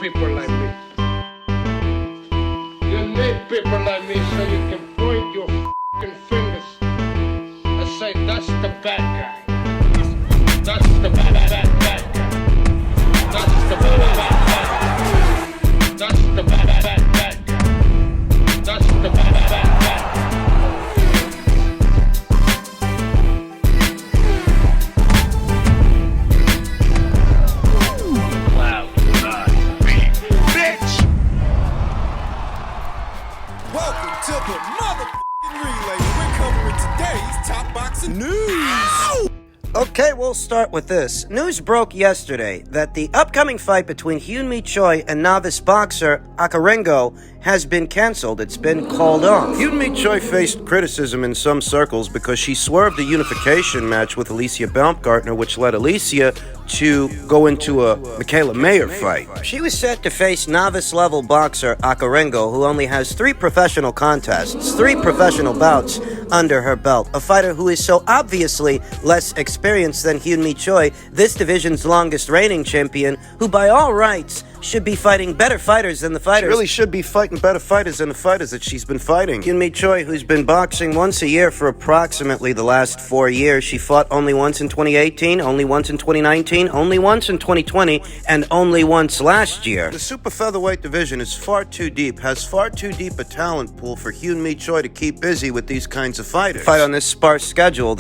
people like me. You need people like me so you can point your f***ing fingers and say, that's the bad guy. That's the bad guy. That's the bad guy. That's the bad guy. That's the bad guy. Welcome to the motherfucking relay. We're covering today's top boxing news. Ow! Okay, we'll start with this. News broke yesterday that the upcoming fight between Choi and novice boxer Ringo has been cancelled. It's been called off. Choi faced criticism in some circles because she swerved the unification match with Alicia Baumgartner, which led Alicia to go into a Michaela Mayer fight. She was set to face novice-level boxer Ringo, who only has 3 professional contests, 3 professional bouts under her belt. A fighter who is so obviously less experienced than Choi, this division's longest reigning champion, who by all rights should be fighting better fighters than the fighters. She really should be fighting better fighters than the fighters that she's been fighting. Choi, who's been boxing once a year for approximately the last 4 years. She fought only once in 2018, only once in 2019, only once in 2020, and only once last year. The super featherweight division is far too deep, has far too deep a talent pool for Choi to keep busy with these kinds of fighters. Fight on this sparse schedule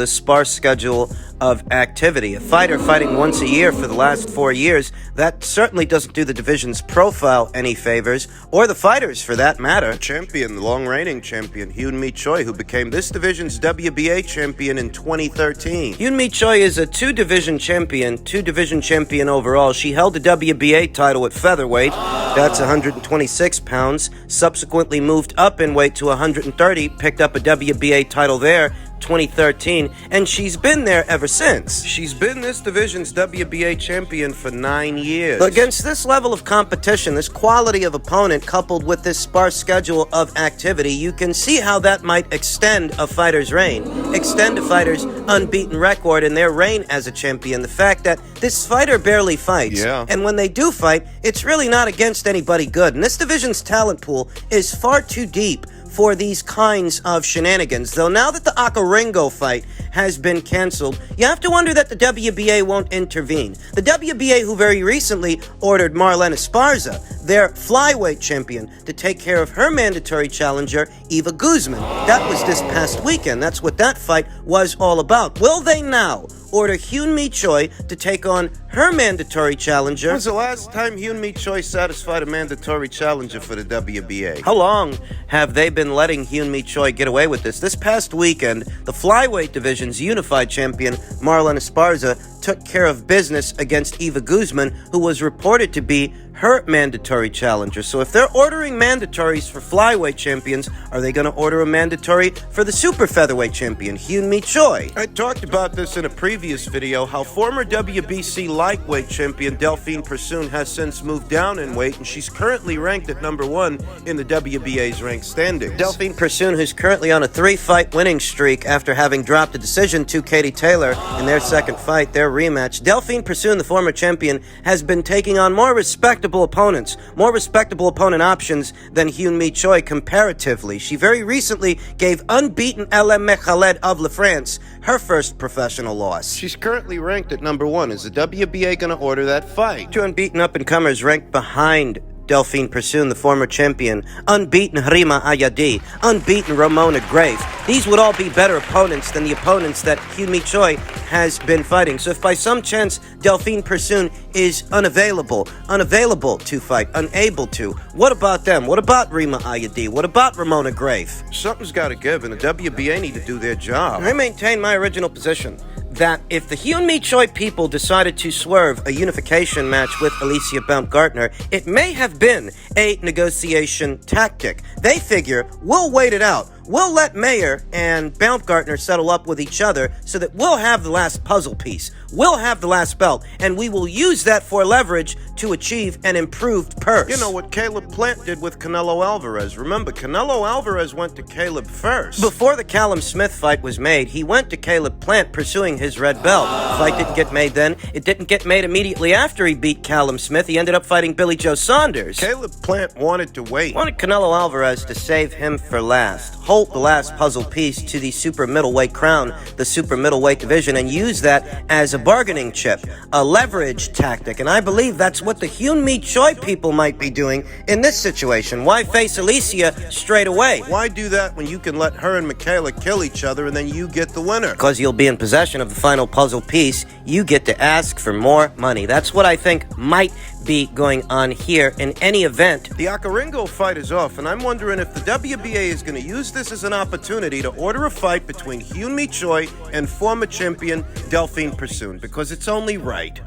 of activity. A fighter fighting once a year for the last 4 years, that certainly doesn't do the division's profile any favors, or the fighters for that matter. The champion, the long-reigning champion, Choi, who became this division's WBA champion in 2013. Choi is a two-division champion overall. She held the WBA title at featherweight, that's 126 pounds, subsequently moved up in weight to 130, picked up a WBA title there, 2013, and she's been there ever since. She's been this division's WBA champion for 9 years. But against this level of competition, this quality of opponent, coupled with this sparse schedule of activity, you can see how that might extend a fighter's reign, extend a fighter's unbeaten record and their reign as a champion. The fact that this fighter barely fights, and when they do fight, it's really not against anybody good. And this division's talent pool is far too deep for these kinds of shenanigans. Though now that the Ringo fight has been canceled, you have to wonder that the WBA won't intervene. The WBA, who very recently ordered Marlena Esparza, their flyweight champion, to take care of her mandatory challenger, Eva Guzman. That was this past weekend. That's what that fight was all about. Will they now order Choi to take on her mandatory challenger? When was the last time Choi satisfied a mandatory challenger for the WBA? How long have they been letting Choi get away with this? This past weekend, the flyweight division's unified champion, Marlena Esparza, took care of business against Eva Guzman, who was reported to be her mandatory challenger. So if they're ordering mandatories for flyweight champions, are they going to order a mandatory for the super featherweight champion, Choi? I talked about this in a previous video, how former WBC lightweight champion Delphine Persoon has since moved down in weight, and she's currently ranked at number 1 in the WBA's ranked standings. Delphine Persoon, who's currently on a 3-fight winning streak after having dropped a decision to Katie Taylor in their second fight, their rematch. Delphine Persoon, the former champion, has been taking on more respectable opponent options than Choi comparatively. She very recently gave unbeaten Ellen Mechaled of La France her first professional loss. She's currently ranked at number 1. Is the WBA going to order that fight? 2 unbeaten up-and-comers ranked behind Delphine Persoon, the former champion, unbeaten Rima Ayadi, unbeaten Ramona Grave. These would all be better opponents than the opponents that Choi has been fighting. So if by some chance Delphine Persoon is unavailable to fight, unable to, what about them? What about Rima Ayadi? What about Ramona Grave? Something's got to give, and the WBA need to do their job. I maintain my original position that if the Choi people decided to swerve a unification match with Alicia Baumgartner, it may have been a negotiation tactic. They figure, we'll wait it out. we'll let Mayer and Baumgartner settle up with each other so that we'll have the last puzzle piece. We'll have the last belt, and we will use that for leverage to achieve an improved purse. You know what Caleb Plant did with Canelo Alvarez. Remember, Canelo Alvarez went to Caleb first. Before the Callum Smith fight was made, he went to Caleb Plant pursuing his red belt. The fight didn't get made then. It didn't get made immediately after he beat Callum Smith. He ended up fighting Billy Joe Saunders. Caleb Plant wanted to wait. Wanted Canelo Alvarez to save him for last. Hold the last puzzle piece to the super middleweight crown, the super middleweight division, and use that as a bargaining chip, a leverage tactic. And I believe that's what the Hyun-Mi Choi people might be doing in this situation. Why face Alicia straight away? Why do that when you can let her and Michaela kill each other and then you get the winner? Because you'll be in possession of the final puzzle piece, you get to ask for more money. That's what I think might be going on here in any event. The Ringo fight is off, and I'm wondering if the WBA is going to use this as an opportunity to order a fight between Hyun-Mi Choi and former champion Delphine Persoon, because it's only right.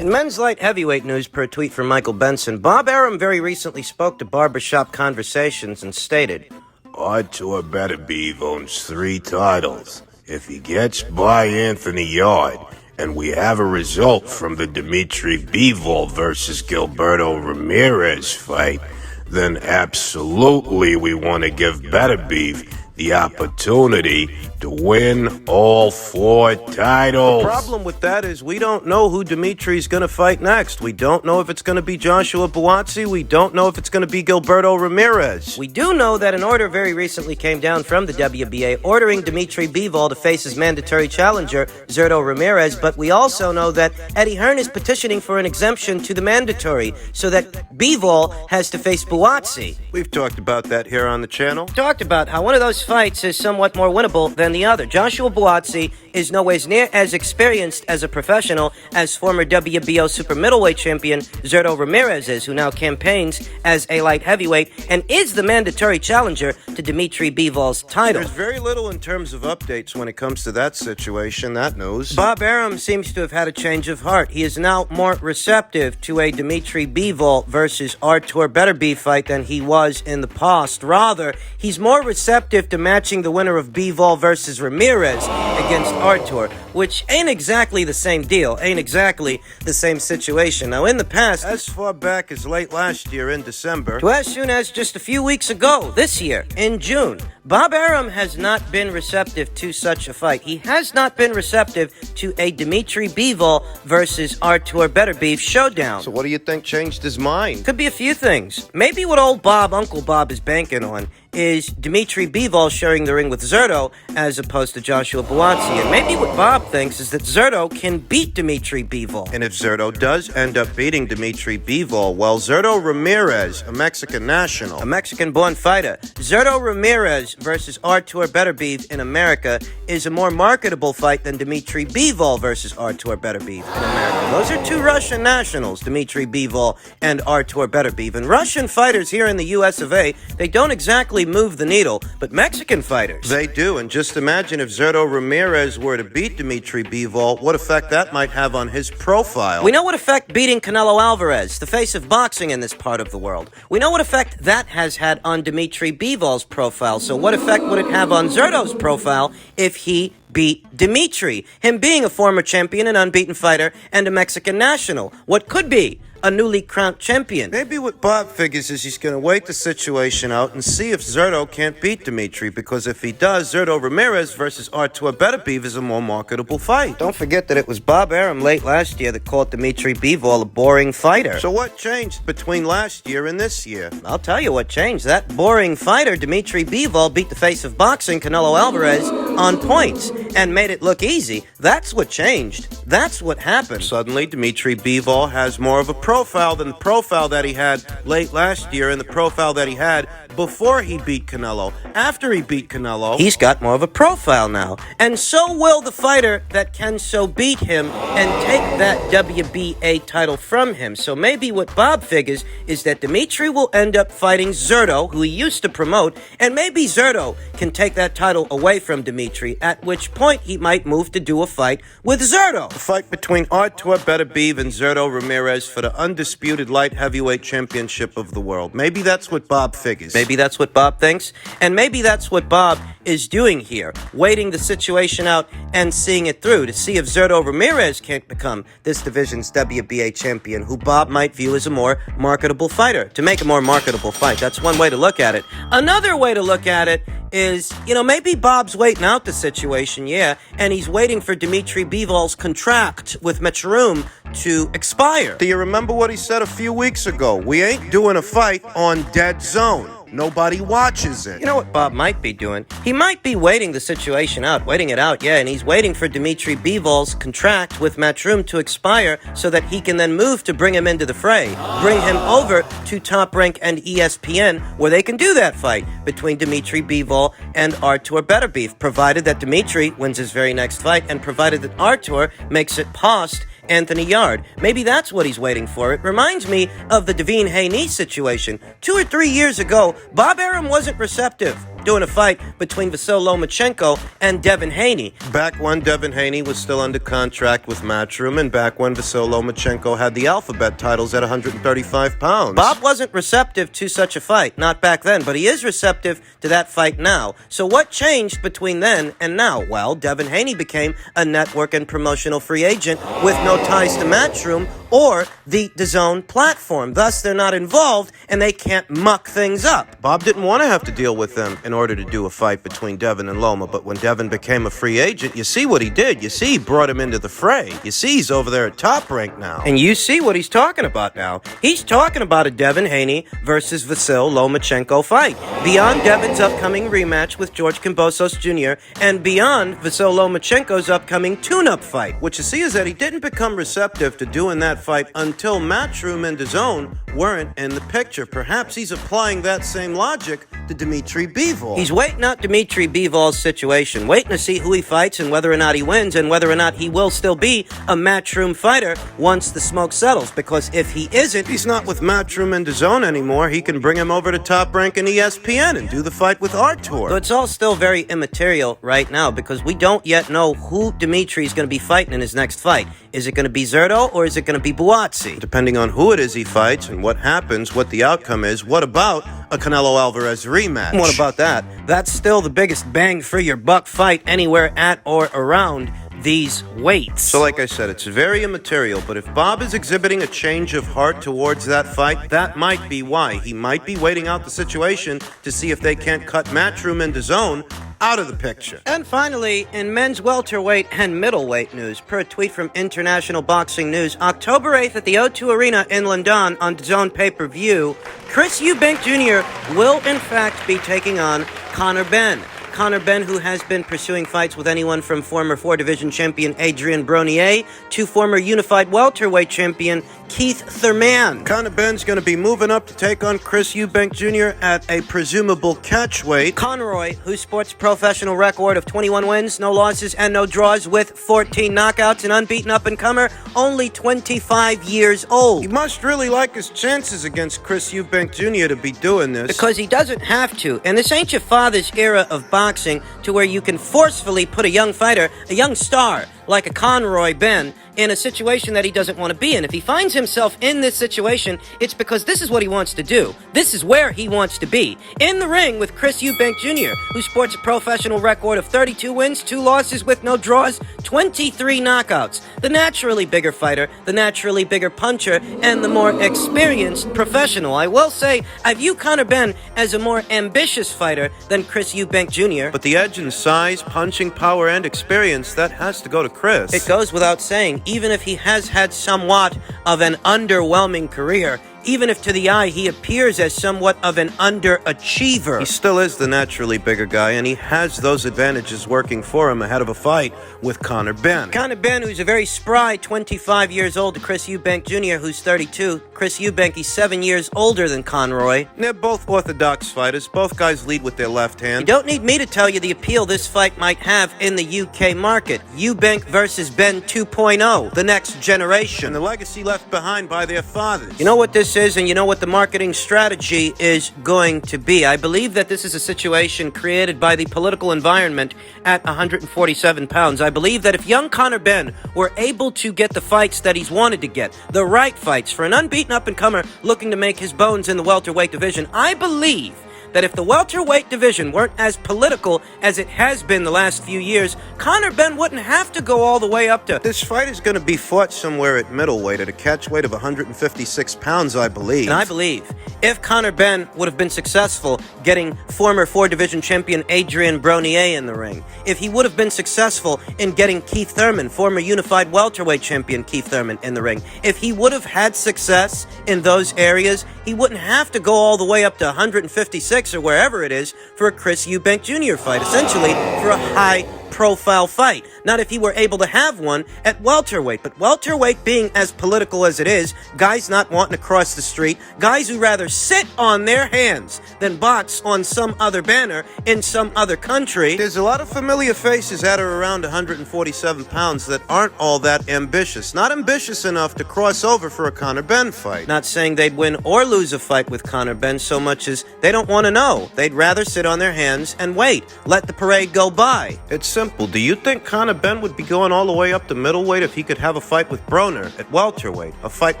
In men's light heavyweight news, per tweet from Michael Benson, Bob Arum very recently spoke to Barbershop Conversations and stated, Artur Beterbiev owns 3 titles. If he gets by Anthony Yard, and we have a result from the Dimitri Bivol versus Gilberto Ramirez fight, then absolutely we want to give Beterbiev the opportunity to win all 4 titles. The problem with that is we don't know who Dimitri's going to fight next. We don't know if it's going to be Joshua Buatsi. We don't know if it's going to be Gilberto Ramirez. We do know that an order very recently came down from the WBA ordering Dimitri Bivol to face his mandatory challenger, Zurdo Ramirez, but we also know that Eddie Hearn is petitioning for an exemption to the mandatory so that Bivol has to face Buatsi. We've talked about that here on the channel. Talked about how one of those fights is somewhat more winnable than the other. Joshua Buatsi is nowhere near as experienced as a professional as former WBO super middleweight champion Zurdo Ramirez is, who now campaigns as a light heavyweight and is the mandatory challenger to Dimitri Bivol's title. There's very little in terms of updates when it comes to that situation, that news. Bob Arum seems to have had a change of heart. He is now more receptive to a Dimitri Bivol versus Artur Beterbiev fight than he was in the past. Rather, he's more receptive to matching the winner of Bivol versus Ramirez against Artur, which ain't exactly the same deal, ain't exactly the same situation. Now, in the past, as far back as late last year in December, to as soon as just a few weeks ago, this year, in June, Bob Arum has not been receptive to such a fight. He has not been receptive to a Dimitri Bivol versus Artur Beterbiev showdown. So what do you think changed his mind? Could be a few things. Maybe what old Bob, Uncle Bob, is banking on is Dimitri Bivol sharing the ring with Zurdo as opposed to Joshua Buatsi. And maybe what Bob thinks is that Zurdo can beat Dimitri Bivol. And if Zurdo does end up beating Dimitri Bivol, well, Zurdo Ramirez, a Mexican national, a Mexican-born fighter, Zurdo Ramirez versus Artur Beterbiev in America is a more marketable fight than Dimitri Bivol versus Artur Beterbiev in America. Those are 2 Russian nationals, Dimitri Bivol and Artur Beterbiev. And Russian fighters here in the US of A, they don't exactly move the needle, but Mexican fighters, they do. And just imagine if Zurdo Ramirez were to beat Dimitri Bivol, what effect that might have on his profile. We know what effect beating Canelo Alvarez, the face of boxing in this part of the world, we know what effect that has had on Dimitri Bivol's profile. So what effect would it have on Zurdo's profile if he beat Dimitri? Him being a former champion, an unbeaten fighter, and a Mexican national. What could be a newly crowned champion. Maybe what Bob figures is he's going to wait the situation out and see if Zurdo can't beat Dimitri, because if he does, Zurdo Ramirez versus Artur Beterbiev is a more marketable fight. Don't forget that it was Bob Arum late last year that called Dimitri Bivol a boring fighter. So what changed between last year and this year? I'll tell you what changed. That boring fighter, Dimitri Bivol, beat the face of boxing, Canelo Alvarez, on points and made it look easy. That's what changed. That's what happened. Suddenly, Dimitri Bivol has more of a profile than the profile that he had late last year and the profile that he had before he beat Canelo. After he beat Canelo, he's got more of a profile now. And so will the fighter that can so beat him and take that WBA title from him. So maybe what Bob figures is that Dimitri will end up fighting Zurdo, who he used to promote, and maybe Zurdo can take that title away from Dimitri, at which point he might move to do a fight with Zurdo. The fight between Artur Beterbiev and Zurdo Ramirez for the undisputed light heavyweight championship of the world. Maybe that's what Bob figures. Maybe that's what Bob thinks, and maybe that's what Bob is doing here, waiting the situation out and seeing it through to see if Zurdo Ramirez can't become this division's WBA champion, who Bob might view as a more marketable fighter. To make a more marketable fight, that's one way to look at it. Another way to look at it is, maybe Bob's waiting out the situation, yeah, and he's waiting for Dmitry Bivol's contract with Matchroom to expire. Do you remember what he said a few weeks ago? We ain't doing a fight on dead zone. Nobody watches it. You know what Bob might be doing? He might be waiting the situation out, waiting it out, yeah, and he's waiting for Dmitry Bivol's contract with Matchroom to expire so that he can then move to bring him into the fray, bring him over to Top Rank and ESPN, where they can do that fight between Dmitry Bivol and Artur Beterbiev, provided that Dmitry wins his very next fight and provided that Artur makes it past Anthony Yarde. Maybe that's what he's waiting for. It reminds me of the Devine Haney situation. 2 or 3 years ago, Bob Arum wasn't receptive doing a fight between Vasyl Lomachenko and Devin Haney. Back when Devin Haney was still under contract with Matchroom, and back when Vasyl Lomachenko had the alphabet titles at 135 pounds. Bob wasn't receptive to such a fight, not back then, but he is receptive to that fight now. So what changed between then and now? Well, Devin Haney became a network and promotional free agent with no ties to Matchroom or the DAZN platform. Thus, they're not involved and they can't muck things up. Bob didn't want to have to deal with them in order to do a fight between Devin and Loma, but when Devin became a free agent, you see what he did. You see he brought him into the fray. You see he's over there at Top Rank now. And you see what he's talking about now. He's talking about a Devin Haney versus Vasyl Lomachenko fight. Beyond Devin's upcoming rematch with George Kambosos Jr. and beyond Vasyl Lomachenko's upcoming tune-up fight. What you see is that he didn't become receptive to doing that fight until Matchroom and DAZN weren't in the picture. Perhaps he's applying that same logic to Dmitry Bivol. He's waiting out Dmitry Bivol's situation, waiting to see who he fights and whether or not he wins and whether or not he will still be a Matchroom fighter once the smoke settles. Because if he isn't, he's not with Matchroom and DAZN anymore. He can bring him over to Top Rank and ESPN and do the fight with Artur. So it's all still very immaterial right now because we don't yet know who Dmitry's going to be fighting in his next fight. Is it going to be Zurdo or is it going to be Buatsi? Depending on who it is he fights and what happens, what the outcome is, what about a Canelo Alvarez rematch? What about that? That's still the biggest bang for your buck fight anywhere at or around these weights. So like I said, it's very immaterial, but if Bob is exhibiting a change of heart towards that fight, that might be why. He might be waiting out the situation to see if they can't cut Matchroom and DAZN out of the picture. And finally, in men's welterweight and middleweight news, per a tweet from International Boxing News, October 8th at the O2 Arena in London on DAZN pay-per-view, Chris Eubank Jr. will in fact be taking on Conor Benn. Conor Benn, who has been pursuing fights with anyone from former 4-division champion Adrian Bronier to former unified welterweight champion Keith Thurman. Conor Benn's going to be moving up to take on Chris Eubank Jr. at a presumable catchweight. Conroy, who sports a professional record of 21 wins, no losses, and no draws with 14 knockouts, an unbeaten up-and-comer, only 25 years old. He must really like his chances against Chris Eubank Jr. to be doing this. Because he doesn't have to. And this ain't your father's era of boxing to where you can forcefully put a young fighter, a young star, like a Conroy Benn, in a situation that he doesn't want to be in. If he finds himself in this situation, it's because this is what he wants to do. This is where he wants to be. In the ring with Chris Eubank Jr., who sports a professional record of 32 wins, 2 losses with no draws, 23 knockouts. The naturally bigger fighter, the naturally bigger puncher, and the more experienced professional. I will say, I view Conor Benn as a more ambitious fighter than Chris Eubank Jr. But the edge in size, punching power, and experience, that has to go to Chris. It goes without saying, even if he has had somewhat of an underwhelming career, even if to the eye he appears as somewhat of an underachiever. He still is the naturally bigger guy, and he has those advantages working for him ahead of a fight with Conor Benn. Conor Benn, who's a very spry 25 years old to Chris Eubank Jr., who's 32. Chris Eubank, he's 7 years older than Conroy. They're both orthodox fighters. Both guys lead with their left hand. You don't need me to tell you the appeal this fight might have in the UK market. Eubank versus Benn 2.0, the next generation. And the legacy left behind by their fathers. You know what this this is, and you know what the marketing strategy is going to be. I believe that this is a situation created by the political environment at 147 pounds. I believe that if young Conor Benn were able to get the fights that he's wanted to get, the right fights for an unbeaten up-and-comer looking to make his bones in the welterweight division, I believe that if the welterweight division weren't as political as it has been the last few years, Conor Benn wouldn't have to go all the way up to... This fight is going to be fought somewhere at middleweight at a catch weight of 156 pounds, I believe. And I believe if Conor Benn would have been successful getting former four-division champion Adrian Bronier in the ring, if he would have been successful in getting Keith Thurman, former unified welterweight champion Keith Thurman, in the ring, if he would have had success in those areas, he wouldn't have to go all the way up to 156 or wherever it is for a Chris Eubank Jr. fight, essentially for a high-profile fight. Not if he were able to have one at welterweight, but welterweight being as political as it is, guys not wanting to cross the street, guys who rather sit on their hands than box on some other banner in some other country. There's a lot of familiar faces at or around 147 pounds that aren't all that ambitious. Not ambitious enough to cross over for a Conor Benn fight. Not saying they'd win or lose a fight with Conor Benn so much as they don't want to know. They'd rather sit on their hands and wait. Let the parade go by. It's simple. Do you think Conor Benn would be going all the way up to middleweight if he could have a fight with Broner at welterweight, a fight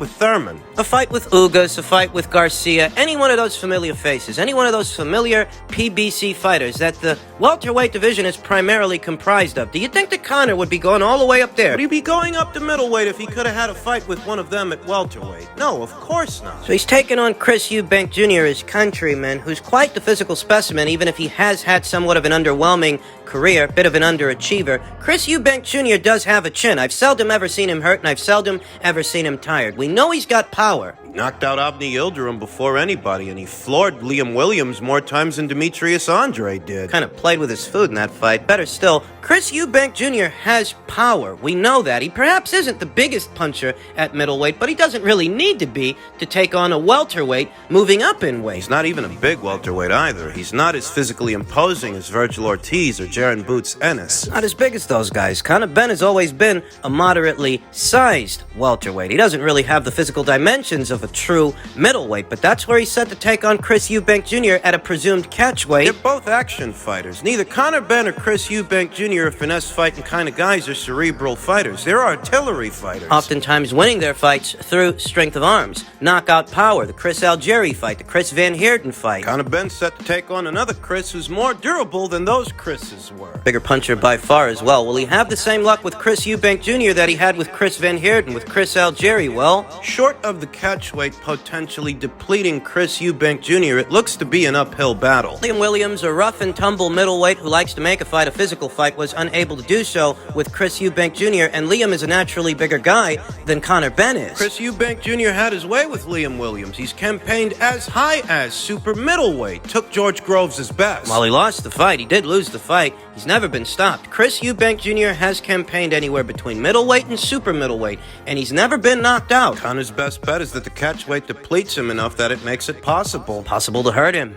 with Thurman? A fight with Ugas, a fight with Garcia, any one of those familiar faces, any one of those familiar PBC fighters that the welterweight division is primarily comprised of. Do you think that Conor would be going all the way up there? Would he be going up to middleweight if he could have had a fight with one of them at welterweight? No, of course not. So he's taking on Chris Eubank Jr., his countryman, who's quite the physical specimen, even if he has had somewhat of an underwhelming career, bit of an underachiever. Chris Eubank Jr. does have a chin. I've seldom ever seen him hurt, and I've seldom ever seen him tired. We know he's got power. He knocked out Avni Yildirim before anybody, and he floored Liam Williams more times than Demetrius Andre did. Kind of played with his food in that fight. Better still, Chris Eubank Jr. has power. We know that. He perhaps isn't the biggest puncher at middleweight, but he doesn't really need to be to take on a welterweight moving up in weight. He's not even a big welterweight either. He's not as physically imposing as Virgil Ortiz or Jaron Boots Ennis. Not as big as those guys. Conor Benn has always been a moderately sized welterweight. He doesn't really have the physical dimensions of a true middleweight, but that's where he's set to take on Chris Eubank Jr. at a presumed catchweight. They're both action fighters. Neither Conor Benn or Chris Eubank Jr. are finesse-fighting kind of guys or cerebral fighters. They're artillery fighters. Oftentimes winning their fights through strength of arms, knockout power, the Chris Algieri fight, the Chris Van Heerden fight. Conor Benn's set to take on another Chris who's more durable than those Chris's were. Bigger puncher by far as well. Will he have the same luck with Chris Eubank Jr. that he had with Chris Van Heerden, with Chris Algieri? Well, short of the catchweight potentially depleting Chris Eubank Jr., it looks to be an uphill battle. Liam Williams, a rough and tumble middleweight who likes to make a fight a physical fight, was unable to do so with Chris Eubank Jr., and Liam is a naturally bigger guy than Conor Benn is. Chris Eubank Jr. had his way with Liam Williams. He's campaigned as high as super middleweight, took George Groves' best. While he lost the fight, he did lose the fight, he's never been stopped. Chris Eubank Jr. has campaigned anywhere between middleweight and super middleweight, and he's never been knocked out. Conor's best bet is that the catchweight depletes him enough that it makes it possible to hurt him.